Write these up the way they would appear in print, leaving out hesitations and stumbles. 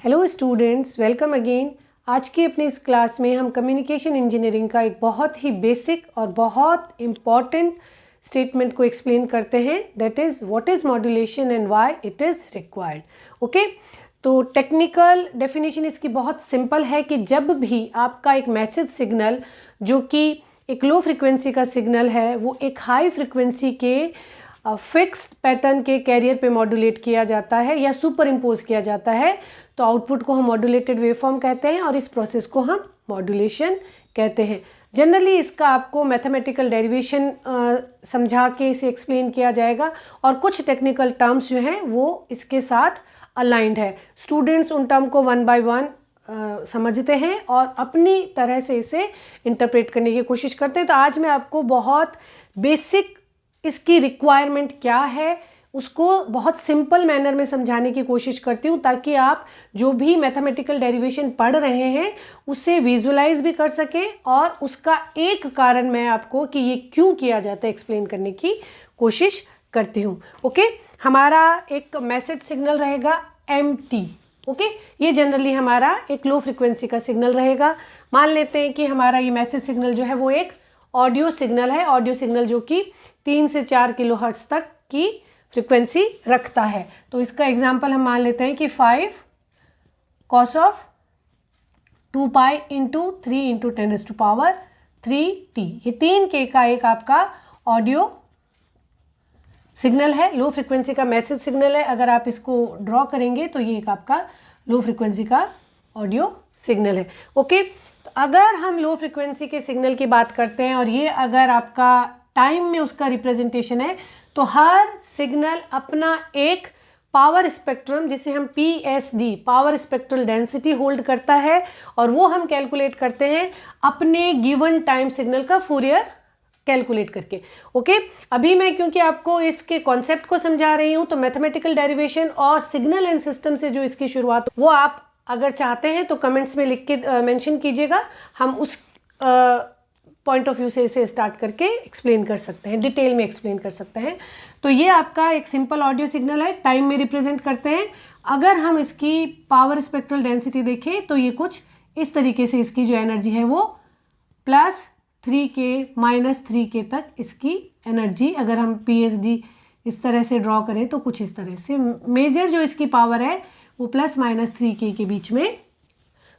Hello students, welcome again. आज की अपनी इस क्लास में हम कम्युनिकेशन इंजीनियरिंग का एक बहुत ही बेसिक और बहुत इम्पॉर्टेंट स्टेटमेंट को एक्सप्लेन करते हैं, that is what is modulation and why it is required. Okay, तो टेक्निकल डेफिनेशन इसकी बहुत सिंपल है कि जब भी आपका एक मैसेज सिग्नल जो कि एक लो फ्रिक्वेंसी का सिग्नल है वो एक हाई फ्रिक्वेंसी के फिक्स्ड पैटर्न के कैरियर पे मॉड्यूलेट किया जाता है या सुपर इम्पोज किया जाता है तो आउटपुट को हम मॉड्यूलेटेड वेवफॉर्म कहते हैं और इस प्रोसेस को हम मॉड्यूलेशन कहते हैं। जनरली इसका आपको मैथमेटिकल डेरिवेशन समझा के इसे एक्सप्लेन किया जाएगा और कुछ टेक्निकल टर्म्स जो हैं वो इसके साथ अलाइंड है। स्टूडेंट्स उन टर्म को वन बाय वन समझते हैं और अपनी तरह से इसे इंटरप्रेट करने की कोशिश करते हैं। तो आज मैं आपको बहुत बेसिक इसकी रिक्वायरमेंट क्या है उसको बहुत सिंपल मैनर में समझाने की कोशिश करती हूँ ताकि आप जो भी मैथमेटिकल डेरिवेशन पढ़ रहे हैं उसे विजुलाइज भी कर सकें और उसका एक कारण मैं आपको कि ये क्यों किया जाता है एक्सप्लेन करने की कोशिश करती हूँ। ओके, हमारा एक मैसेज सिग्नल रहेगा MT। ओके, ये जनरली हमारा एक लो फ्रिक्वेंसी का सिग्नल रहेगा। मान लेते हैं कि हमारा ये मैसेज सिग्नल जो है वो एक ऑडियो सिग्नल है, ऑडियो सिग्नल जो कि 3 से 4 किलोहर्ट्ज़ तक की फ्रिक्वेंसी रखता है। तो इसका एग्जांपल हम मान लेते हैं कि 5 cos of 2 pi into 3 into 10⁻³ ये 3K का एक आपका ऑडियो सिग्नल है, लो फ्रिक्वेंसी का मैसेज सिग्नल है। अगर आप इसको ड्रॉ करेंगे तो ये एक आपका लो फ्रिक्वेंसी का ऑडियो सिग्नल है। ओके, तो अगर हम लो फ्रिक्वेंसी के सिग्नल की बात करते हैं और ये अगर आपका टाइम में उसका रिप्रेजेंटेशन है तो हर सिग्नल अपना एक पावर स्पेक्ट्रम जिसे हम PSD power spectral density hold करता है और वो हम कैलकुलेट करते हैं अपने गिवन टाइम सिग्नल का फूरियर कैलकुलेट करके। ओके, अभी मैं क्योंकि आपको इसके कॉन्सेप्ट को समझा रही हूँ तो मैथमेटिकल डेरिवेशन और सिग्नल एंड सिस्टम से जो इसकी शुरुआत वो आप अगर चाहते हैं तो कमेंट्स में लिख के मेंशन कीजिएगा, हम उस पॉइंट ऑफ व्यू से इसे स्टार्ट करके एक्सप्लेन कर सकते हैं, डिटेल में एक्सप्लेन कर सकते हैं। तो ये आपका एक सिंपल ऑडियो सिग्नल है, टाइम में रिप्रेजेंट करते हैं। अगर हम इसकी पावर स्पेक्ट्रल डेंसिटी देखें तो ये कुछ इस तरीके से इसकी जो एनर्जी है वो +3K -3K तक इसकी एनर्जी, अगर हम PSD इस तरह से ड्रॉ करें तो कुछ इस तरह से मेजर जो इसकी पावर है वो +-3K के बीच में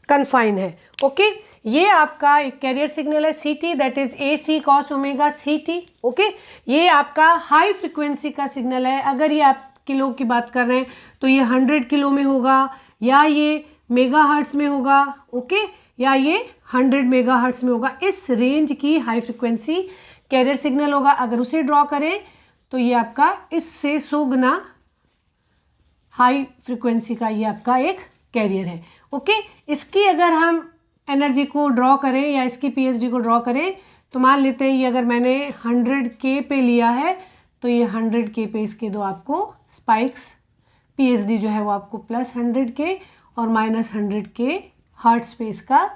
कन्फाइन है। ओके, ये आपका एक कैरियर सिग्नल है CT, that is AC cos omega CT। Okay, ये आपका हाई फ्रिक्वेंसी का सिग्नल है। अगर ये आप किलो की बात कर रहे हैं तो ये 100 किलो में होगा या ये मेगाहर्ट्ज में होगा। ओके, या ये 100 मेगाहर्ट्ज में होगा। इस रेंज की हाई फ्रिक्वेंसी कैरियर सिग्नल होगा। अगर उसे ड्रॉ करें तो ये आपका इससे 100 गुना हाई फ्रिक्वेंसी का ये आपका एक कैरियर है। ओके, इसकी अगर हम एनर्जी को ड्रॉ करें या इसकी PSD को ड्रॉ करें तो मान लेते हैं ये अगर मैंने 100K पे लिया है तो ये 100K पे इसके दो आपको स्पाइक्स, PSD जो है वो आपको +100K और -100K हर्ट्ज पे इसका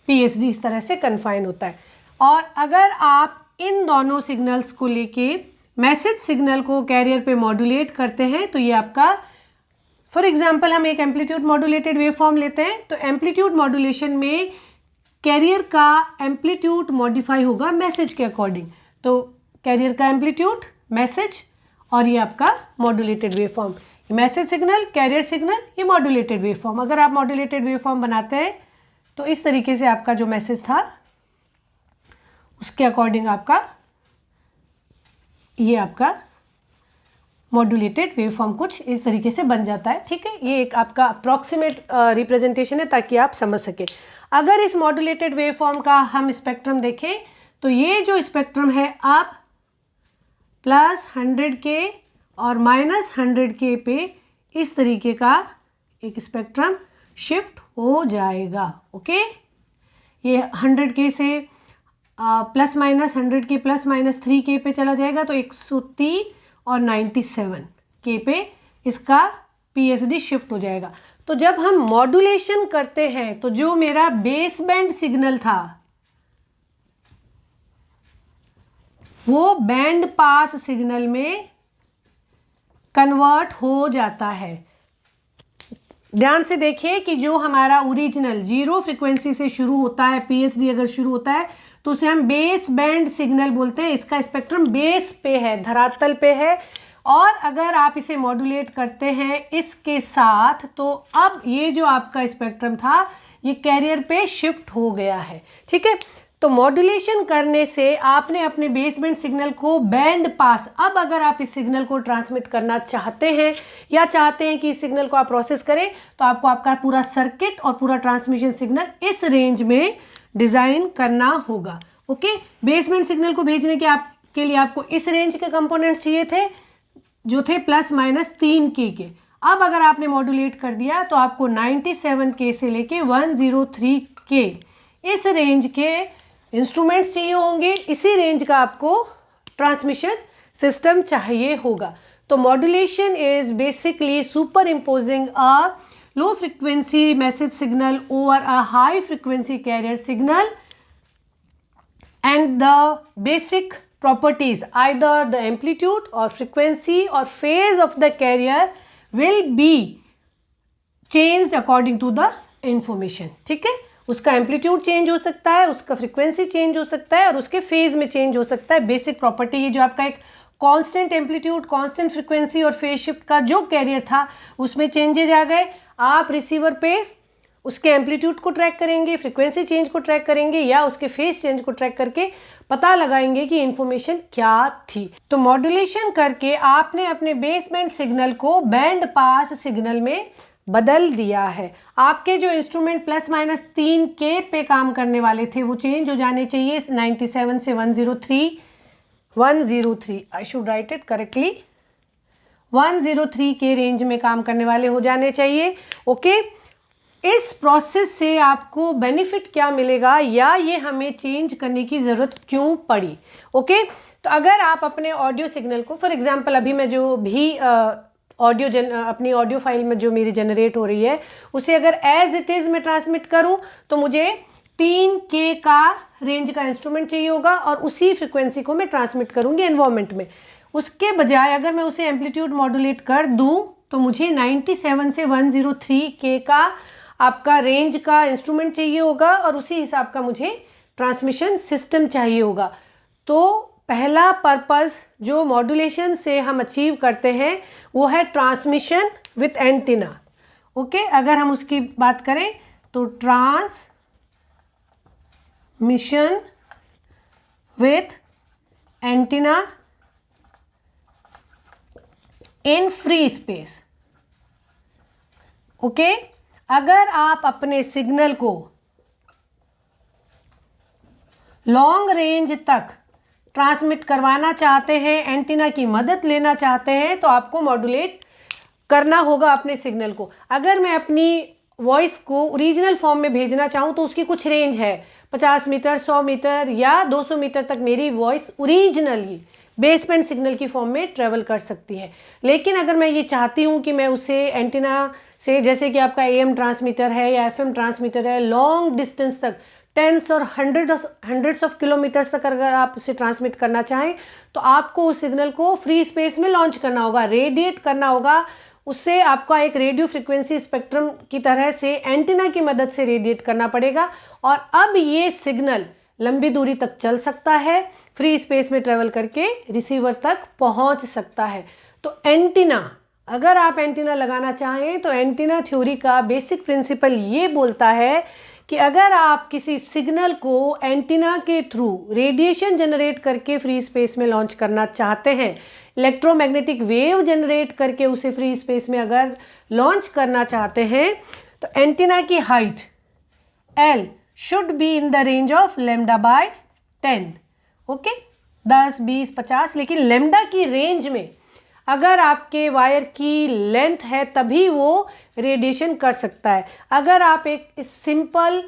PSD इस तरह से कन्फाइन होता है। और अगर आप इन दोनों सिग्नल्स को लेके मैसेज सिग्नल को कैरियर पे मॉड्यूलेट करते हैं तो ये आपका, फॉर एग्जाम्पल हम एक एम्पलीट्यूड मॉड्यूलेटेड वेवफॉर्म लेते हैं तो एम्पलीट्यूड मॉड्यूलेशन में कैरियर का एम्पलीट्यूड मॉडिफाई होगा मैसेज के अकॉर्डिंग। तो कैरियर का एम्पलीट्यूड, मैसेज और ये आपका modulated waveform, message signal, carrier signal, ये मॉड्यूलेटेड वेवफॉर्म। अगर आप मॉड्यूलेटेड वेवफॉर्म बनाते हैं तो इस तरीके से आपका जो मैसेज था उसके अकॉर्डिंग आपका ये आपका मॉड्यूलेटेड वेवफॉर्म कुछ इस तरीके से बन जाता है। ठीक है, ये एक आपका अप्रॉक्सीमेट रिप्रेजेंटेशन है ताकि आप समझ सकें। अगर इस मॉड्यूलेटेड वेवफॉर्म का हम स्पेक्ट्रम देखें तो ये जो स्पेक्ट्रम है आप +100K और -100K पे इस तरीके का एक स्पेक्ट्रम शिफ्ट हो जाएगा। ओके, ये 100K से +-100K +-3K पे चला जाएगा तो 103 और 97K पे इसका PSD शिफ्ट हो जाएगा। तो जब हम मॉड्यूलेशन करते हैं तो जो मेरा बेस बैंड सिग्नल था वो बैंड पास सिग्नल में कन्वर्ट हो जाता है। ध्यान से देखिए कि जो हमारा ओरिजिनल 0 फ्रीक्वेंसी से शुरू होता है, पीएसडी अगर शुरू होता है तो उसे हम बेस बैंड सिग्नल बोलते हैं। इसका स्पेक्ट्रम बेस पे है, धरातल पे है। और अगर आप इसे मॉड्यूलेट करते हैं इसके साथ तो अब ये जो आपका स्पेक्ट्रम था ये कैरियर पे शिफ्ट हो गया है। ठीक है, तो मॉड्यूलेशन करने से आपने अपने बेसबैंड सिग्नल को बैंड पास, अब अगर आप इस सिग्नल को ट्रांसमिट करना चाहते हैं या चाहते हैं कि इस सिग्नल को आप प्रोसेस करें तो आपको आपका पूरा सर्किट और पूरा ट्रांसमिशन सिग्नल इस रेंज में डिज़ाइन करना होगा। ओके, बेसबैंड सिग्नल को भेजने के लिए आपको इस रेंज के कंपोनेंट्स चाहिए थे जो थे ±3K के। अब अगर आपने मॉड्यूलेट कर दिया तो आपको 97K से लेके 103K इस रेंज के इंस्ट्रूमेंट्स चाहिए होंगे। इसी रेंज का आपको ट्रांसमिशन सिस्टम चाहिए होगा। तो modulation is basically super imposing a low frequency message signal over a high frequency carrier signal and the basic properties either the amplitude or frequency or phase of the carrier will be changed according to the information। ठीक है, उसका amplitude change हो सकता है, उसका frequency change हो सकता है और उसके फेज में चेंज हो सकता है। बेसिक प्रॉपर्टी ये जो आपका एक कांस्टेंट एम्पलीट्यूड, कांस्टेंट फ्रीक्वेंसी और फेज शिफ्ट का जो कैरियर था उसमें चेंजेज आ गए। आप रिसीवर पे उसके एम्पलीट्यूड को ट्रैक करेंगे, फ्रीक्वेंसी चेंज को ट्रैक करेंगे या उसके फेज चेंज को ट्रैक करके पता लगाएंगे कि इन्फॉर्मेशन क्या थी। तो मॉड्यूलेशन करके आपने अपने बेसबैंड सिग्नल को बैंड पास सिग्नल में बदल दिया है। आपके जो इंस्ट्रूमेंट ±3K पे काम करने वाले थे वो चेंज हो जाने चाहिए 97 से 103 I should write it correctly, 103 के रेंज में काम करने वाले हो जाने चाहिए। ओके, इस प्रोसेस से आपको बेनिफिट क्या मिलेगा या ये हमें चेंज करने की ज़रूरत क्यों पड़ी। ओके, तो अगर आप अपने ऑडियो सिग्नल को फॉर एग्जांपल अभी मैं जो भी अपनी ऑडियो फाइल में जो मेरी जनरेट हो रही है उसे अगर एज इट इज़ में ट्रांसमिट करूं तो मुझे 3K का रेंज का इंस्ट्रूमेंट चाहिए होगा और उसी फ्रिक्वेंसी को मैं ट्रांसमिट करूंगी एनवायरमेंट में। उसके बजाय अगर मैं उसे एम्पलीट्यूड मॉड्यूलेट कर दूं तो मुझे 97 से 103K का आपका रेंज का इंस्ट्रूमेंट चाहिए होगा और उसी हिसाब का मुझे ट्रांसमिशन सिस्टम चाहिए होगा। तो पहला पर्पस जो मॉड्यूलेशन से हम अचीव करते हैं वो है ट्रांसमिशन विथ एंटीना। ओके, अगर हम उसकी बात करें तो transmission with antenna in free space. Okay, अगर आप अपने सिग्नल को लॉन्ग रेंज तक ट्रांसमिट करवाना चाहते हैं, एंटीना की मदद लेना चाहते हैं तो आपको मॉड्यूलेट करना होगा अपने सिग्नल को। अगर मैं अपनी वॉइस को ओरिजिनल फॉर्म में भेजना चाहूँ तो उसकी कुछ रेंज है, 50 मीटर, 100 मीटर या 200 मीटर तक मेरी वॉइस ओरिजिनली बेसबैंड सिग्नल की फॉर्म में ट्रेवल कर सकती है। लेकिन अगर मैं ये चाहती हूँ कि मैं उसे एंटीना से, जैसे कि आपका AM ट्रांसमीटर है या FM ट्रांसमीटर है, लॉन्ग डिस्टेंस तक टेंस और हंड्रेड्स ऑफ किलोमीटर्स तक अगर आप उसे ट्रांसमिट करना चाहें तो आपको उस सिग्नल को फ्री स्पेस में लॉन्च करना होगा, रेडिएट करना होगा। उससे आपका एक रेडियो फ्रिक्वेंसी स्पेक्ट्रम की तरह से एंटीना की मदद से रेडिएट करना पड़ेगा और अब ये सिग्नल लंबी दूरी तक चल सकता है, फ्री स्पेस में ट्रेवल करके रिसीवर तक पहुंच सकता है। तो एंटीना, अगर आप एंटीना लगाना चाहें तो एंटीना थ्योरी का बेसिक प्रिंसिपल ये बोलता है कि अगर आप किसी सिग्नल को एंटीना के थ्रू रेडिएशन जनरेट करके फ्री स्पेस में लॉन्च करना चाहते हैं, इलेक्ट्रोमैग्नेटिक वेव जनरेट करके उसे फ्री स्पेस में अगर लॉन्च करना चाहते हैं तो एंटीना की height L should be in the range of λ/10। Okay, 10, 20, 50, लेकिन लैम्डा की रेंज में अगर आपके वायर की लेंथ है तभी वो रेडिएशन कर सकता है। अगर आप एक सिंपल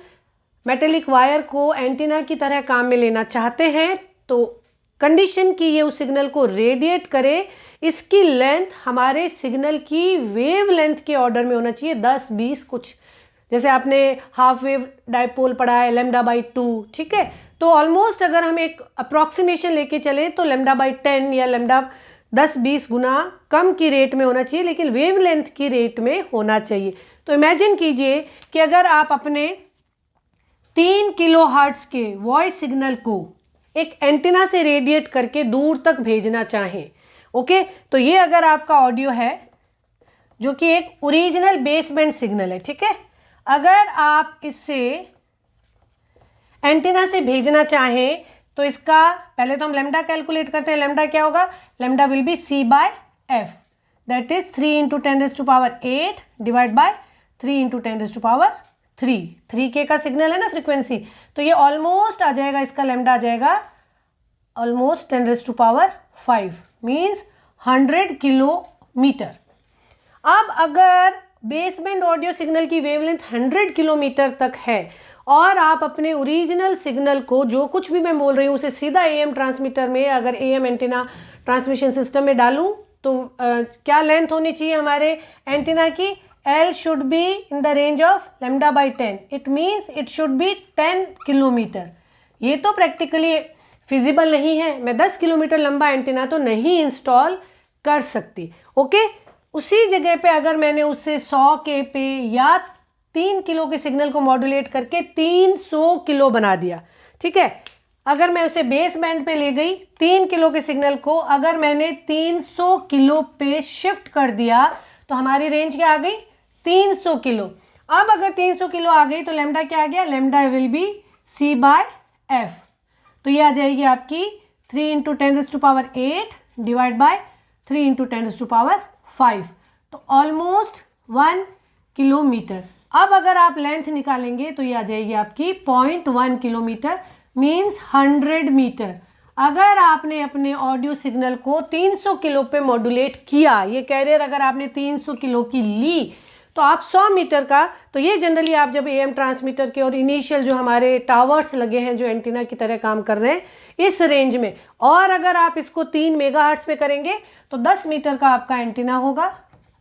मेटेलिक वायर को एंटीना की तरह काम में लेना चाहते हैं तो कंडीशन की ये उस सिग्नल को रेडिएट करे, इसकी लेंथ हमारे सिग्नल की वेव लेंथ के ऑर्डर में होना चाहिए, 10, 20 कुछ, जैसे आपने हाफ वेव डाइपोल पढ़ा है λ/2। ठीक है, तो ऑलमोस्ट अगर हम एक अप्रॉक्सीमेशन लेके चलें तो λ/10 या λ10-20 गुना कम की रेट में होना चाहिए, लेकिन वेव लेंथ की रेट में होना चाहिए। तो इमेजिन कीजिए कि अगर आप अपने 3 किलो हर्ट्ज के वॉइस सिग्नल को एक एंटीना से रेडिएट करके दूर तक भेजना चाहें, ओके, तो ये अगर आपका ऑडियो है जो कि एक ओरिजिनल बेसबैंड सिग्नल है, ठीक है, अगर आप इससे एंटीना से भेजना चाहें तो इसका पहले तो हम लेमडा कैलकुलेट करते हैं। लेमडा क्या होगा? Lambda will be c/f, that is 3 × 10⁸ divide by 3 × 10⁻3। 3K का सिग्नल है ना फ्रीक्वेंसी, तो ये ऑलमोस्ट आ जाएगा, इसका लेमडा आ जाएगा ऑलमोस्ट 10⁵, मीन्स 100 किलोमीटर। अब अगर बेसबैंड ऑडियो सिग्नल की वेवलेंथ 100 किलोमीटर तक है और आप अपने ओरिजिनल सिग्नल को, जो कुछ भी मैं बोल रही हूँ, उसे सीधा AM ट्रांसमीटर में, अगर AM एंटीना ट्रांसमिशन सिस्टम में डालूँ तो क्या लेंथ होनी चाहिए हमारे एंटीना की? L should be in the range of λ/10, it means it should be 10 kilometre. ये तो प्रैक्टिकली फिजिबल नहीं है, मैं 10 किलोमीटर लंबा एंटीना तो नहीं इंस्टॉल कर सकती, ओके। उसी जगह पे अगर मैंने उससे 100K पे या 3 किलो के सिग्नल को मॉड्यूलेट करके 300 किलो बना दिया, ठीक है, अगर मैं उसे बेस बैंड पे ले गई 3 किलो के सिग्नल को अगर मैंने 300 किलो पे शिफ्ट कर दिया तो हमारी रेंज क्या आ गई? 300 किलो। अब अगर 300 किलो आ गई तो लेमडा क्या आ गया? लेमडा विल बी c/f, तो ये आ जाएगी आपकी 3 × 10⁸ डिवाइड बाय 3 × 10⁵, तो ऑलमोस्ट 1 किलोमीटर। अब अगर आप लेंथ निकालेंगे तो ये आ जाएगी आपकी 0.1 किलोमीटर, मीन्स 100 मीटर। अगर आपने अपने ऑडियो सिग्नल को 300 किलो पे मॉड्यूलेट किया, ये कैरियर अगर आपने 300 किलो की ली तो आप 100 मीटर का, तो ये जनरली आप जब AM ट्रांसमीटर के और इनिशियल जो हमारे टावर्स लगे हैं जो एंटीना की तरह काम कर रहे हैं इस रेंज में, और अगर आप इसको 3 मेगाहर्ट्ज पे करेंगे तो 10 मीटर का आपका एंटीना होगा।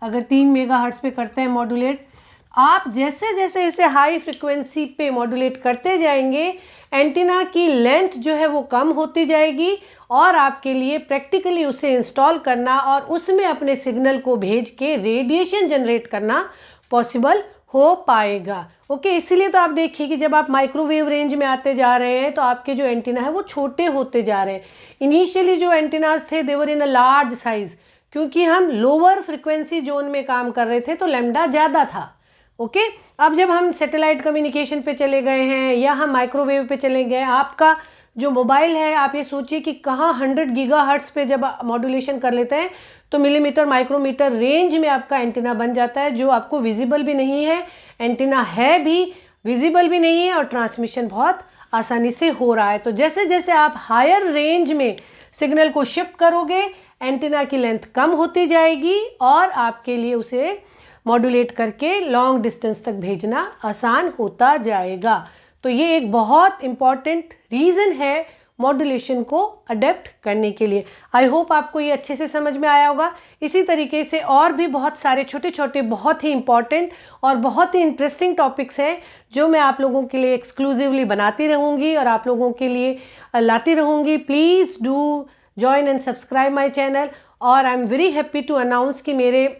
अगर 3 मेगाहर्ट्ज पे करते हैं मॉड्यूलेट, आप जैसे जैसे इसे हाई फ्रिक्वेंसी पे मॉड्यूलेट करते जाएंगे एंटीना की लेंथ जो है वो कम होती जाएगी और आपके लिए प्रैक्टिकली उसे इंस्टॉल करना और उसमें अपने सिग्नल को भेज के रेडिएशन जनरेट करना पॉसिबल हो पाएगा, ओके। इसीलिए तो आप देखिए कि जब आप माइक्रोवेव रेंज में आते जा रहे हैं तो आपके जो एंटीना है वो छोटे होते जा रहे हैं। इनिशियली जो एंटीनास थे दे वर इन अ लार्ज साइज, क्योंकि हम लोअर फ्रिक्वेंसी जोन में काम कर रहे थे तो लेमडा ज़्यादा था, ओके। अब जब हम सैटेलाइट कम्युनिकेशन पे चले गए हैं या हम माइक्रोवेव पे चले गए, आपका जो मोबाइल है आप ये सोचिए कि कहाँ 100 गीगाहर्ट्ज पे जब मॉड्यूलेशन कर लेते हैं तो मिलीमीटर माइक्रोमीटर रेंज में आपका एंटीना बन जाता है, जो आपको विजिबल भी नहीं है, एंटीना है भी विजिबल भी नहीं है और ट्रांसमिशन बहुत आसानी से हो रहा है। तो जैसे जैसे आप हायर रेंज में सिग्नल को शिफ्ट करोगे एंटीना की लेंथ कम होती जाएगी और आपके लिए उसे मॉड्यूलेट करके लॉन्ग डिस्टेंस तक भेजना आसान होता जाएगा। तो ये एक बहुत इम्पॉर्टेंट रीज़न है मॉड्यूलेशन को अडेप्ट करने के लिए। आई होप आपको ये अच्छे से समझ में आया होगा। इसी तरीके से और भी बहुत सारे छोटे छोटे बहुत ही इम्पॉर्टेंट और बहुत ही इंटरेस्टिंग टॉपिक्स हैं जो मैं आप लोगों के लिए एक्सक्लूसिवली बनाती रहूँगी और आप लोगों के लिए लाती रहूँगी। Please do join and subscribe my channel. और I am very happy to announce कि मेरे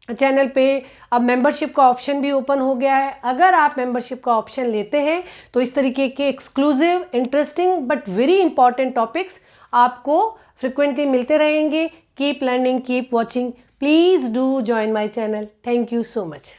चैनल पे अब मेंबरशिप का ऑप्शन भी ओपन हो गया है। अगर आप मेंबरशिप का ऑप्शन लेते हैं तो इस तरीके के exclusive interesting but very important topics आपको फ्रिक्वेंटली मिलते रहेंगे। Keep learning, keep watching, please do join my channel. Thank you so much.